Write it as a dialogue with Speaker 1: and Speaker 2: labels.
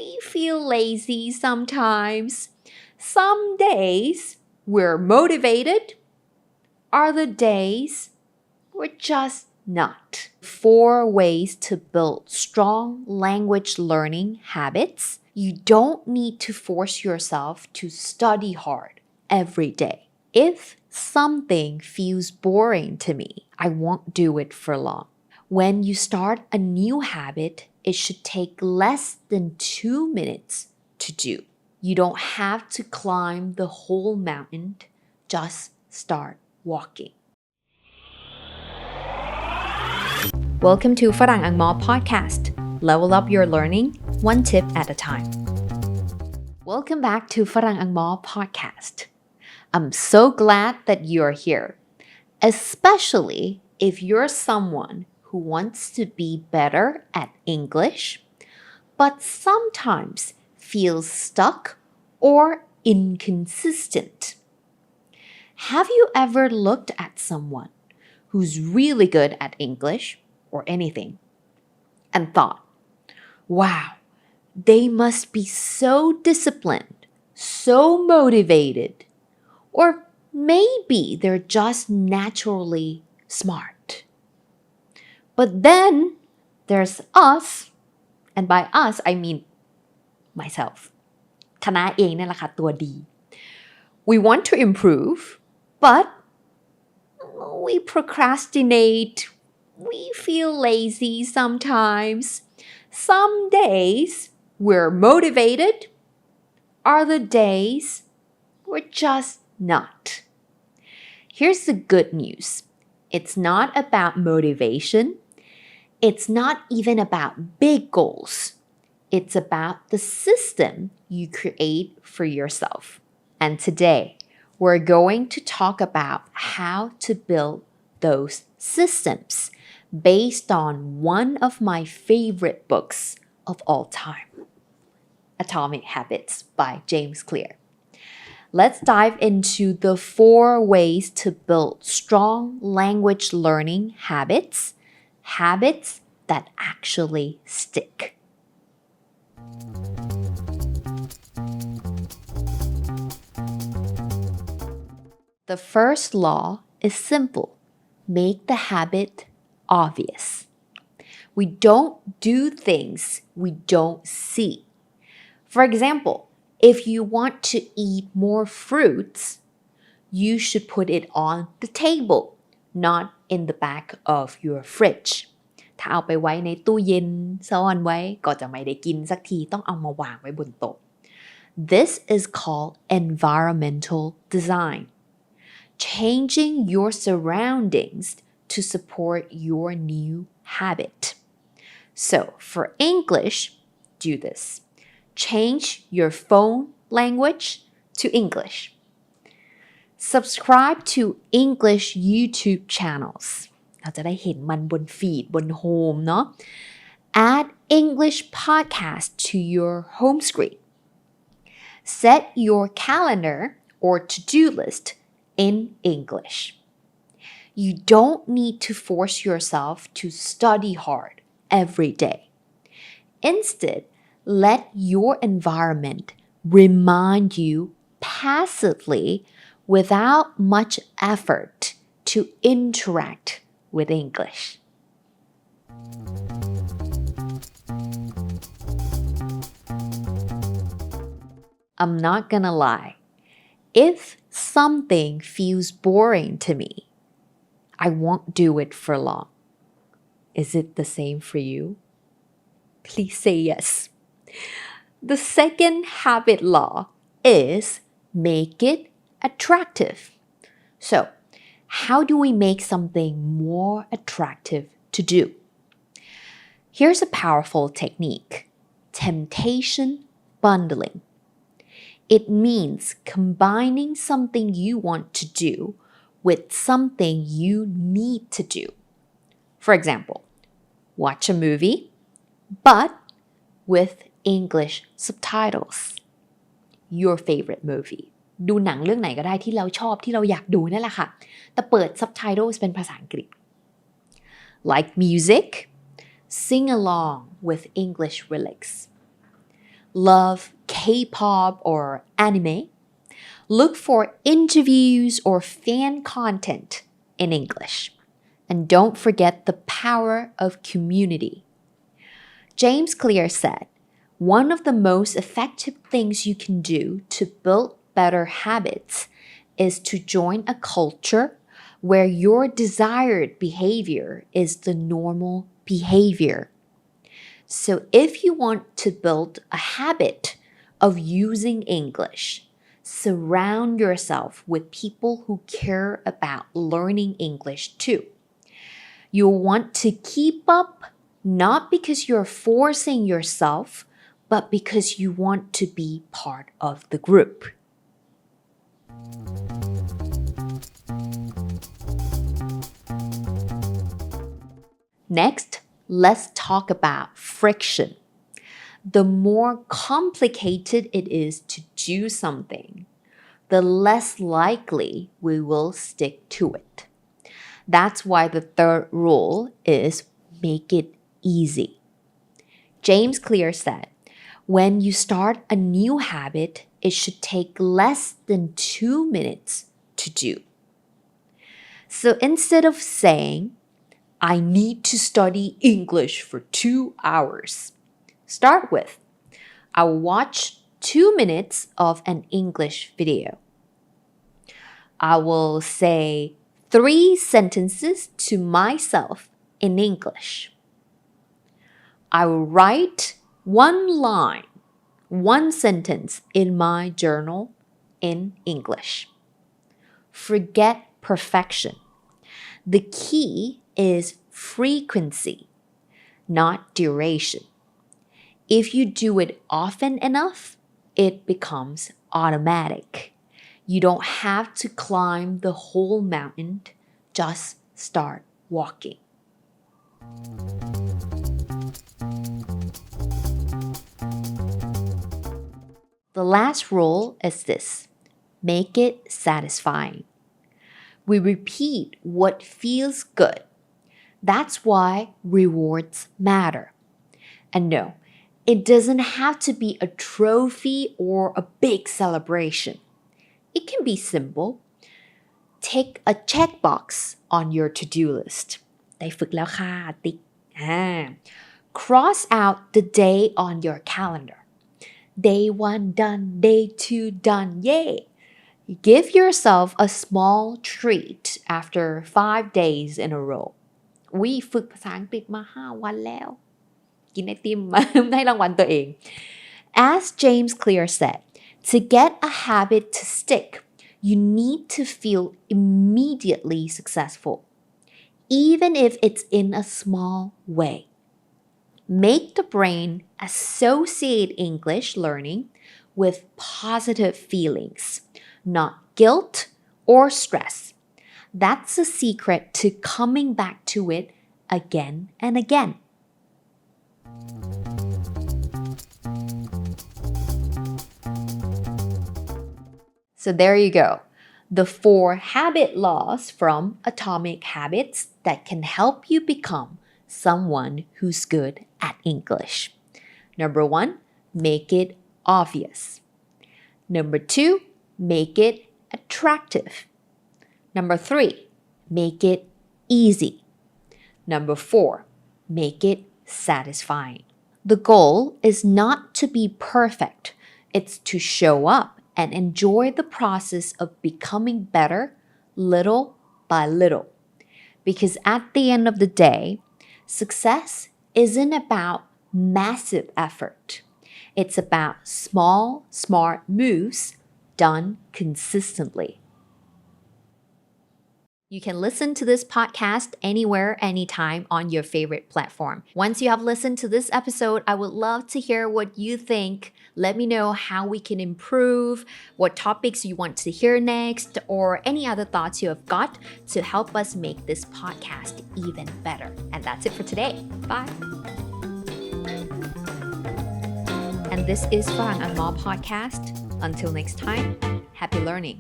Speaker 1: we feel lazy sometimes. Some days we're motivated. Other days we're just not. 4 ways to build strong language learning habits. You don't need to force yourself to study hard every day. If something feels boring to me, I won't do it for long. When you start a new habit, it should take less than 2 minutes to do. You don't have to climb the whole mountain. Just start walking. Welcome to Farang Angmor Podcast. Level up your learning, one tip at a time. Welcome back to Farang Angmor Podcast. I'm so glad that you're here, especially if you're someone who wants to be better at English, but sometimes feels stuck or inconsistent. Have you ever looked at someone who's really good at English or anything and thought, wow, they must be so disciplined, so motivated, or maybe they're just naturally smart. But then there's us, and by us I mean myself. คณะเองนั่นแหละค่ะตัวดี We want to improve, but we procrastinate. We feel lazy sometimes. Some days we're motivated. Other days we're just not. Here's the good news. It's not about motivation.It's not even about big goals. It's about the system you create for yourself. And today, we're going to talk about how to build those systems based on one of my favorite books of all time, Atomic Habits by James Clear. Let's dive into the 4 ways to build strong language learning habits that actually stick. The first law is simple. Make the habit obvious. We don't do things we don't see. For example, if you want to eat more fruits, you should put it on the table, not in the back of your fridge. ถ้าเอาไปไว้ในตู้เย็นซ่อนไว้ก็จะไม่ได้กินสักทีต้องเอามาวางไว้บนโต๊ะ This is called environmental design. Changing your surroundings to support your new habit. So for English, do this. Change your phone language to English. Subscribe to English YouTube channels. เราจะได้เห็นมันบนฟีดบนโฮมเนาะ Add English podcast to your home screen. Set your calendar or to-do list in English. You don't need to force yourself to study hard every day. Instead, let your environment remind you passively without much effort to interact with English. I'm not gonna lie. If something feels boring to me, I won't do it for long. Is it the same for you? Please say yes. The second habit law is make it attractive. So, how do we make something more attractive to do? Here's a powerful technique. Temptation bundling. It means combining something you want to do with something you need to do. For example, watch a movie, but with English subtitles. Your favorite movie. ดูหนังเรื่องไหนก็ได้ที่เราชอบที่เราอยากดูนั่นแหละค่ะแต่เปิด subtitles เป็นภาษาอังกฤษ Like music, sing along with English lyrics. love K-pop or anime, look for interviews or fan content in English. And don't forget the power of community. James Clear said, one of the most effective things you can do to build better habits is to join a culture where your desired behavior is the normal behavior. So if you want to build a habit of using English, surround yourself with people who care about learning English too. You'll want to keep up not because you're forcing yourself, but because you want to be part of the group. Next, let's talk about friction. The more complicated it is to do something, the less likely we will stick to it. That's why the third rule is make it easy. James Clear said, when you start a new habit, it should take less than 2 minutes to do. So instead of saying, I need to study English for 2 hours, start with, I'll watch 2 minutes of an English video. I will say 3 sentences to myself in English. I will write 1 line, 1 sentence in my journal in English. Forget perfection. The key is frequency, not duration. If you do it often enough, it becomes automatic. You don't have to climb the whole mountain, just start walking. The last rule is this: make it satisfying. We repeat what feels good. That's why rewards matter. And no, it doesn't have to be a trophy or a big celebration. It can be simple. Take a checkbox on your to-do list. ได้ฝึกแล้วค่ะติ๊กCross out the day on your calendar. Day 1 done, day 2 done, yay! Give yourself a small treat after 5 days in a row. ฝึกภาษาอังกฤษมา5 วันแล้ว กินไอติมมาให้รางวัลตัวเอง As James Clear said, to get a habit to stick, you need to feel immediately successful, even if it's in a small way. Make the brain associate English learning with positive feelings, not guilt or stress. That's the secret to coming back to it again and again. So there you go. The 4 habit laws from Atomic Habits that can help you become someone who's good at English. Number 1, make it obvious. Number 2, make it attractive. Number 3, make it easy. Number 4, make it satisfying. The goal is not to be perfect. It's to show up and enjoy the process of becoming better little by little. Because at the end of the day, success isn't about massive effort. It's about small, smart moves done consistently. You can listen to this podcast anywhere, anytime on your favorite platform. Once you have listened to this episode, I would love to hear what you think. Let me know how we can improve, what topics you want to hear next, or any other thoughts you have got to help us make this podcast even better. And that's it for today. Bye. And this is Farang Angmor Podcast. Until next time, happy learning.